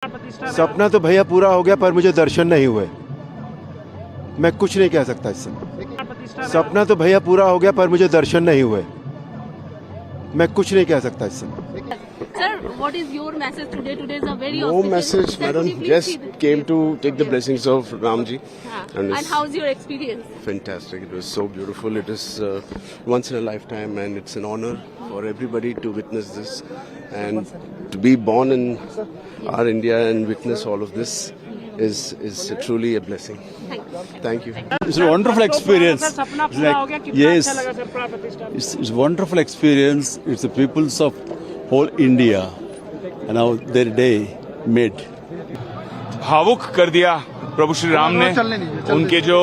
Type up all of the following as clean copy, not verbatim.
सपना तो भैया पूरा हो गया पर मुझे दर्शन नहीं हुए। मैं कुछ नहीं कह सकता इससे। सपना तो भैया पूरा हो गया पर मुझे दर्शन नहीं हुए। मैं कुछ नहीं कह सकता इससे। Sir, what is your message today? Today is a very No auspicious message, Sir, madam. could you please Just see the- came to take the blessings of Ramji. And it's how's your experience? fantastic. It was so beautiful. It is once in a lifetime, and it's an honor for everybody to witness this and to be born in our India and witness all of this is truly a blessing. Thank you. It's a wonderful experience. It's like, yes, it's a wonderful experience. It's the peoples of whole India and how their day made. भावुक कर दिया प्रभु श्री राम ने। उनके जो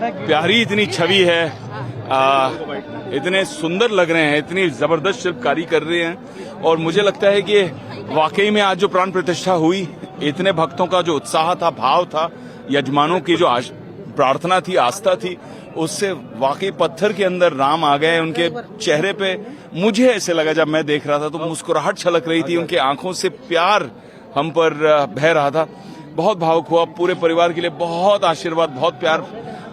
प्यारी इतनी छवि है, इतने सुंदर लग रहे हैं, इतनी जबरदस्त शिल्पकारी कर रहे हैं। और मुझे लगता है कि वाकई में आज जो प्राण प्रतिष्ठा हुई, इतने भक्तों का जो उत्साह था, भाव था, यजमानों की जो प्रार्थना थी, आस्था थी, उससे वाकई पत्थर के अंदर राम आ गए। उनके चेहरे पे मुझे ऐसे लगा, जब मैं देख रहा था तो मुस्कुराहट छलक रही थी, उनके आंखों से प्यार हम पर बह रहा था। बहुत भावुक हुआ। पूरे परिवार के लिए बहुत आशीर्वाद, बहुत प्यार,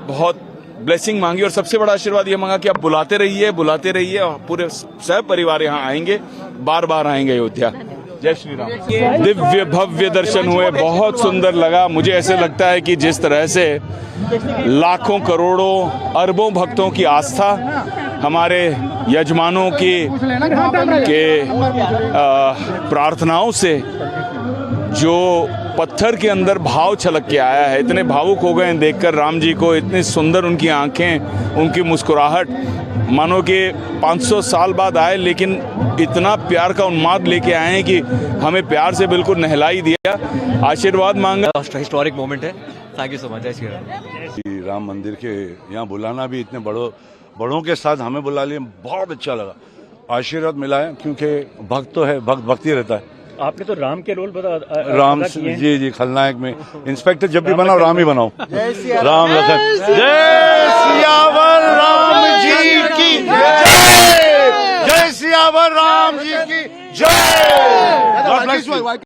बहुत ब्लेसिंग मांगी और सबसे बड़ा आशीर्वाद ये मांगा कि आप बुलाते रहिए और पूरे सब परिवार यहाँ आएंगे, बार बार आएंगे अयोध्या। जय श्री राम। दिव्य भव्य दर्शन हुए, बहुत सुंदर लगा। मुझे ऐसे लगता है कि जिस तरह से लाखों करोड़ों अरबों भक्तों की आस्था हमारे यजमानों की प्रार्थनाओं से जो पत्थर के अंदर भाव छलक के आया है, इतने भावुक हो गए देखकर राम जी को। इतनी सुंदर उनकी आंखें, उनकी मुस्कुराहट, मानो कि 500 साल बाद आए, लेकिन इतना प्यार का उन्माद लेके आए हैं कि हमें प्यार से बिल्कुल नहला ही दिया। आशीर्वाद मांगा। हिस्टोरिक मोमेंट है। Thank you so much. जय श्री राम। राम मंदिर के यहाँ बुलाना भी इतने बड़ों के साथ हमें बुला लिया, बहुत अच्छा लगा। आशीर्वाद मिला है, क्योंकि भक्त तो है, भक्ति रहता है। आपने तो राम के रोल राम जी खलनायक में इंस्पेक्टर जब भी बनाओ राम ही बनाओ। राम लखन। जय सियावर राम जी की जय। जय सियावर राम जी की जय।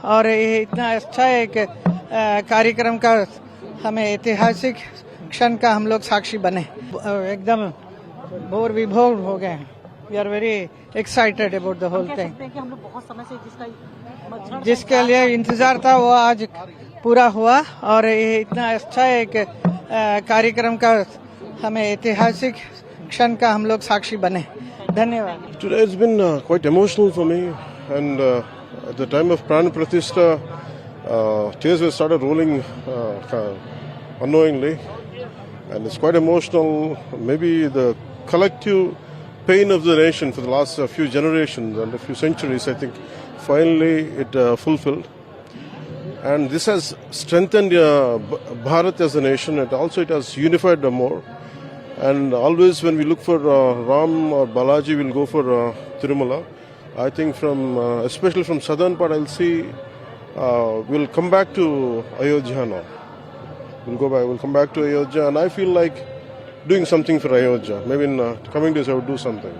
और ये इतना अच्छा एक कार्यक्रम का हमें ऐतिहासिक क्षण का हम लोग साक्षी बने, एकदम भोर विभोर हो गए। We are very excited about the whole thing. हम लोग बहुत समय से जिसके लिए इंतजार था वो आज पूरा हुआ और ये इतना अच्छा एक कार्यक्रम का हमें ऐतिहासिक क्षण का हम लोग साक्षी बने। धन्यवाद। Today it's been quite emotional for me, and at the time of Pran Pratishtha, tears were started rolling unknowingly, and it's quite emotional. Maybe the collective pain of the nation for the last few generations and a few centuries, I think, finally it fulfilled. And this has strengthened Bharat as a nation, and also it has unified more. And always when we look for Ram or Balaji, we'll go for Tirumala. I think especially from southern part, I'll see we'll come back to Ayodhya now. We'll come back to Ayodhya, and I feel like doing something for Ayodhya. Maybe in coming days I would do something.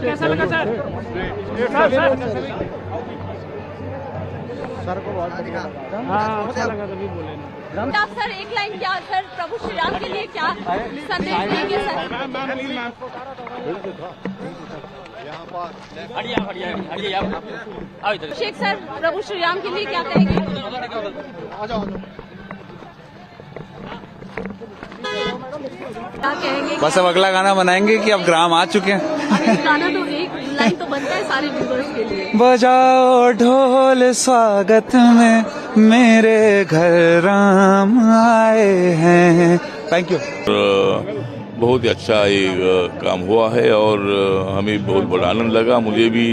कैसा लगा sir? Sir को बहुत अच्छा लगा, तभी बोले ना। आप सर एक लाइन क्या सर प्रभु श्री राम के लिए क्या संदेश देंगे सर? शेख सर प्रभु श्री राम के लिए क्या कहेंगे? क्या कहेंगे? बस अब अगला गाना बनाएंगे कि अब ग्राम आ चुके हैं। गाना तो एक लाइन तो बनता है सारे व्यूअर्स के लिए। बजाओ ढोल स्वागत में, मेरे घर राम आए हैं। Thank you. बहुत ही अच्छा ये काम हुआ है और हमें बहुत बड़ा आनंद लगा। मुझे भी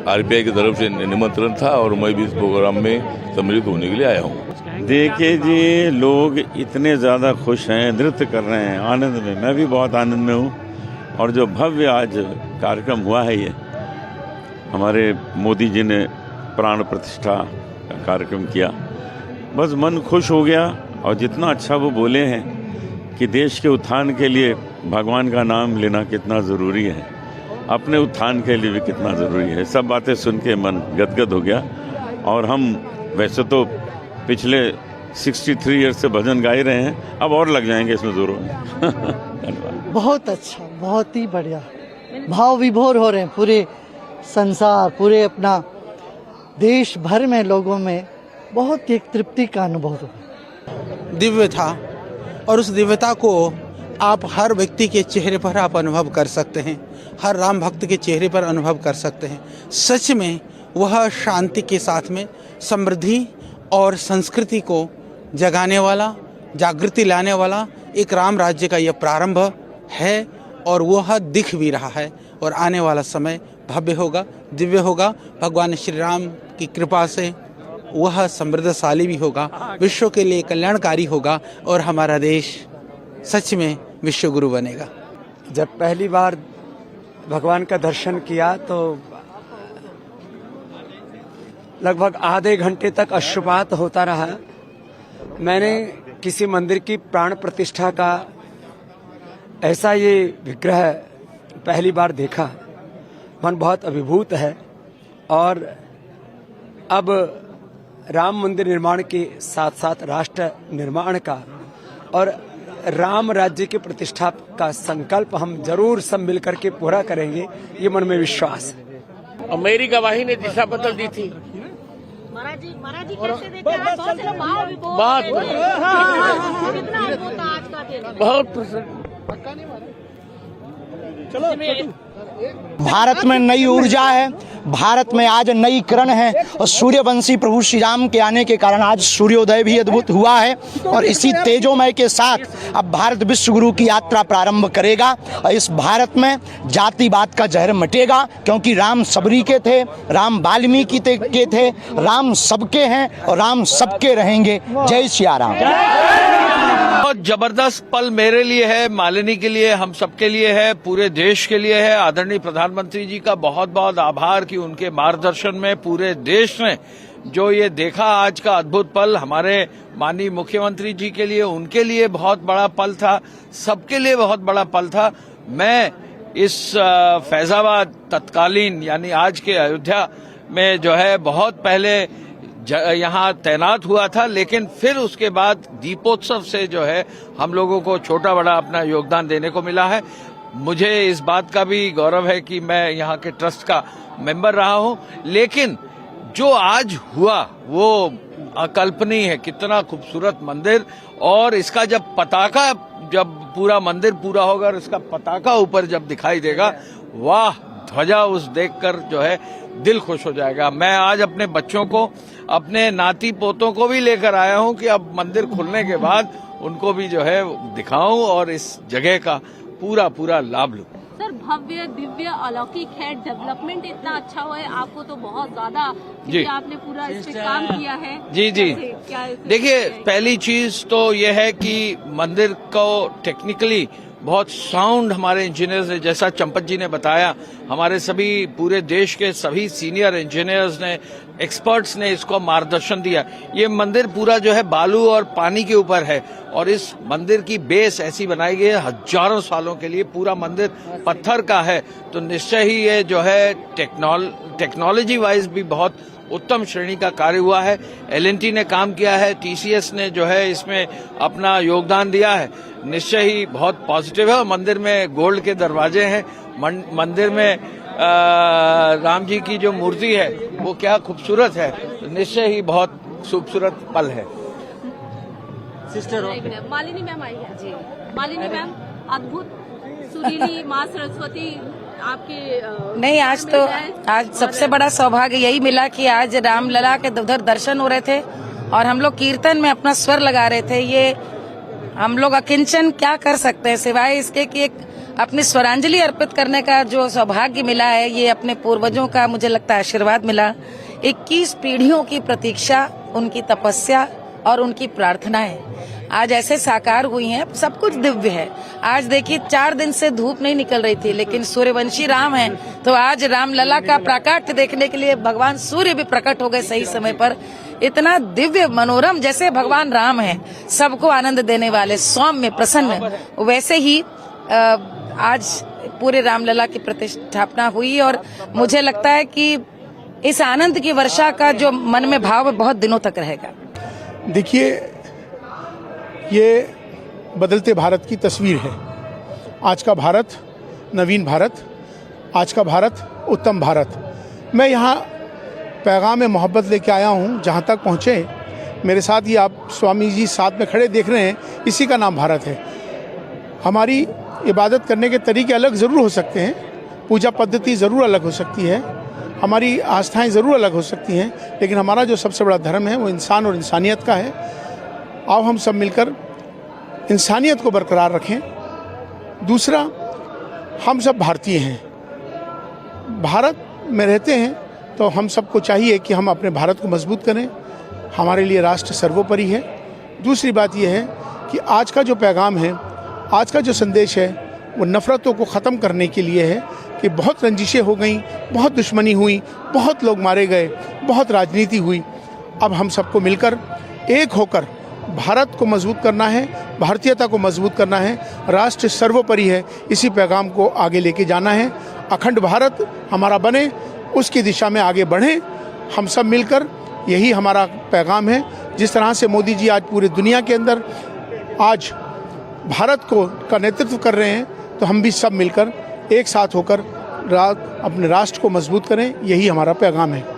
आरपीआई की तरफ से निमंत्रण था और मैं भी इस प्रोग्राम में सम्मिलित होने के लिए आया हूँ। देखिए जी, लोग इतने ज़्यादा खुश हैं, नृत्य कर रहे हैं आनंद में। मैं भी बहुत आनंद में हूँ। और जो भव्य आज कार्यक्रम हुआ है, ये हमारे मोदी जी ने प्राण प्रतिष्ठा का कार्यक्रम किया, बस मन खुश हो गया। और जितना अच्छा वो बोले हैं कि देश के उत्थान के लिए भगवान का नाम लेना कितना ज़रूरी है, अपने उत्थान के लिए भी कितना ज़रूरी है। सब बातें सुन के मन गदगद हो गया। और हम वैसे तो पिछले 63 ईयर से भजन गा ही रहे हैं, अब और लग जाएंगे इसमें जोरों में। बहुत अच्छा, बहुत ही बढ़िया, भाव विभोर हो रहे हैं पूरे संसार, पूरे अपना देश भर में लोगों में बहुत एक तृप्ति का अनुभव हुआ। दिव्य था और उस दिव्यता को आप हर व्यक्ति के चेहरे पर आप अनुभव कर सकते हैं, हर राम भक्त के चेहरे पर अनुभव कर सकते हैं। सच में वह शांति के साथ में समृद्धि और संस्कृति को जगाने वाला, जागृति लाने वाला एक राम राज्य का यह प्रारंभ है और वह दिख भी रहा है। और आने वाला समय भव्य होगा, दिव्य होगा। भगवान श्री राम की कृपा से वह समृद्धशाली भी होगा, विश्व के लिए कल्याणकारी होगा और हमारा देश सच में विश्व गुरु बनेगा। जब पहली बार भगवान का दर्शन किया तो लगभग आधे घंटे तक अश्रुपात होता रहा। मैंने किसी मंदिर की प्राण प्रतिष्ठा का ऐसा ये विग्रह पहली बार देखा। मन बहुत अभिभूत है। और अब राम मंदिर निर्माण के साथ साथ राष्ट्र निर्माण का और राम राज्य की प्रतिष्ठा का संकल्प हम जरूर सब मिलकर के पूरा करेंगे, ये मन में विश्वास है। और मेरी गवाही ने दिशा बदल दी थी। महाराज जी कैसे देखते हैं? बहुत कितना अद्भुत आज का दिन, बहुत प्रसन्न। भारत में नई ऊर्जा है, भारत में आज नई किरण है और सूर्यवंशी प्रभु श्री राम के आने के कारण आज सूर्योदय भी अद्भुत हुआ है। और इसी तेजोमय के साथ अब भारत विश्व गुरु की यात्रा प्रारंभ करेगा और इस भारत में जातिवाद का जहर मिटेगा, क्योंकि राम सबरी के थे, राम वाल्मीकि के थे, राम सबके हैं और राम सबके रहेंगे। जय सिया राम। बहुत जबरदस्त पल मेरे लिए है, मालिनी के लिए, हम सबके लिए है, पूरे देश के लिए है। आदरणीय प्रधानमंत्री जी का बहुत बहुत आभार कि उनके मार्गदर्शन में पूरे देश ने जो ये देखा आज का अद्भुत पल, हमारे माननीय मुख्यमंत्री जी के लिए, उनके लिए बहुत बड़ा पल था, सबके लिए बहुत बड़ा पल था। मैं इस फैजाबाद तत्कालीन यानी आज के अयोध्या में जो है बहुत पहले यहाँ तैनात हुआ था, लेकिन फिर उसके बाद दीपोत्सव से जो है हम लोगों को छोटा बड़ा अपना योगदान देने को मिला है। मुझे इस बात का भी गौरव है कि मैं यहाँ के ट्रस्ट का मेंबर रहा हूँ, लेकिन जो आज हुआ वो अकल्पनीय है। कितना खूबसूरत मंदिर, और इसका जब पताका, जब पूरा मंदिर पूरा होगा और इसका पताका ऊपर जब दिखाई देगा, वाह, ध्वजा उस देखकर जो है दिल खुश हो जाएगा। मैं आज अपने बच्चों को, अपने नाती पोतों को भी लेकर आया हूं कि अब मंदिर खुलने के बाद उनको भी जो है दिखाऊं और इस जगह का पूरा लाभ लूं। सर, भव्य दिव्य अलौकिक है, डेवलपमेंट इतना अच्छा हुआ है, आपको तो बहुत ज्यादा, क्योंकि आपने पूरा इस पे काम किया है। जी देखिए, पहली चीज तो यह है कि मंदिर को टेक्निकली बहुत साउंड हमारे इंजीनियर्स ने, जैसा चंपत जी ने बताया, हमारे सभी पूरे देश के सभी सीनियर इंजीनियर्स ने, एक्सपर्ट्स ने इसको मार्गदर्शन दिया। ये मंदिर पूरा जो है बालू और पानी के ऊपर है और इस मंदिर की बेस ऐसी बनाई गई है हजारों सालों के लिए। पूरा मंदिर पत्थर का है, तो निश्चय ही ये जो है टेक्नोलॉजी वाइज भी बहुत उत्तम श्रेणी का कार्य हुआ है। L&T ने काम किया है, TCS ने जो है इसमें अपना योगदान दिया है। निश्चय ही बहुत पॉजिटिव है। और मंदिर में गोल्ड के दरवाजे हैं, मंदिर में राम जी की जो मूर्ति है वो क्या खूबसूरत है। निश्चय ही बहुत खूबसूरत पल है। सिस्टर मालिनी मैम आई है जी। मालिनी मैम, अद्भुत सुरीली माँ सरस्वती आपके नहीं, आज सबसे बड़ा सौभाग्य यही मिला कि आज रामलला के उधर दर्शन हो रहे थे और हम लोग कीर्तन में अपना स्वर लगा रहे थे। ये हम लोग अकिंचन क्या कर सकते हैं सिवाय इसके कि एक अपनी स्वरांजलि अर्पित करने का जो सौभाग्य मिला है, ये अपने पूर्वजों का मुझे लगता है आशीर्वाद मिला। 21 पीढ़ियों की प्रतीक्षा, उनकी तपस्या और उनकी प्रार्थनाएं आज ऐसे साकार हुई हैं। सब कुछ दिव्य है। आज देखिए 4 दिन से धूप नहीं निकल रही थी, लेकिन सूर्यवंशी राम है तो आज रामलला का प्राकट्य देखने के लिए भगवान सूर्य भी प्रकट हो गए सही समय पर। इतना दिव्य मनोरम, जैसे भगवान राम हैं सबको आनंद देने वाले, सौम्य प्रसन्न, वैसे ही आज पूरे रामलला की प्रतिष्ठापना हुई और मुझे लगता है कि इस आनंद की वर्षा का जो मन में भाव बहुत दिनों तक रहेगा। देखिए, ये बदलते भारत की तस्वीर है। आज का भारत नवीन भारत, आज का भारत उत्तम भारत। मैं यहाँ पैगाम मोहब्बत लेके आया हूँ। जहाँ तक पहुँचे मेरे साथ ही आप स्वामी जी साथ में खड़े देख रहे हैं, इसी का नाम भारत है। हमारी इबादत करने के तरीके अलग ज़रूर हो सकते हैं, पूजा पद्धति ज़रूर अलग हो सकती है, हमारी आस्थाएं ज़रूर अलग हो सकती हैं, लेकिन हमारा जो सबसे बड़ा धर्म है वो इंसान और इंसानियत का है। आओ हम सब मिलकर इंसानियत को बरकरार रखें। दूसरा, हम सब भारतीय हैं, भारत में रहते हैं, तो हम सबको चाहिए कि हम अपने भारत को मजबूत करें। हमारे लिए राष्ट्र सर्वोपरि है। दूसरी बात यह है कि आज का जो पैगाम है, आज का जो संदेश है, वो नफ़रतों को ख़त्म करने के लिए है कि बहुत रंजिशें हो गई, बहुत दुश्मनी हुई, बहुत लोग मारे गए, बहुत राजनीति हुई। अब हम सबको मिलकर एक होकर भारत को मजबूत करना है, भारतीयता को मजबूत करना है। राष्ट्र सर्वोपरि है, इसी पैगाम को आगे लेके जाना है। अखंड भारत हमारा बने, उसकी दिशा में आगे बढ़ें हम सब मिलकर, यही हमारा पैगाम है। जिस तरह से मोदी जी आज पूरी दुनिया के अंदर आज भारत का नेतृत्व कर रहे हैं, तो हम भी सब मिलकर एक साथ होकर अपने राष्ट्र को मजबूत करें, यही हमारा पैगाम है।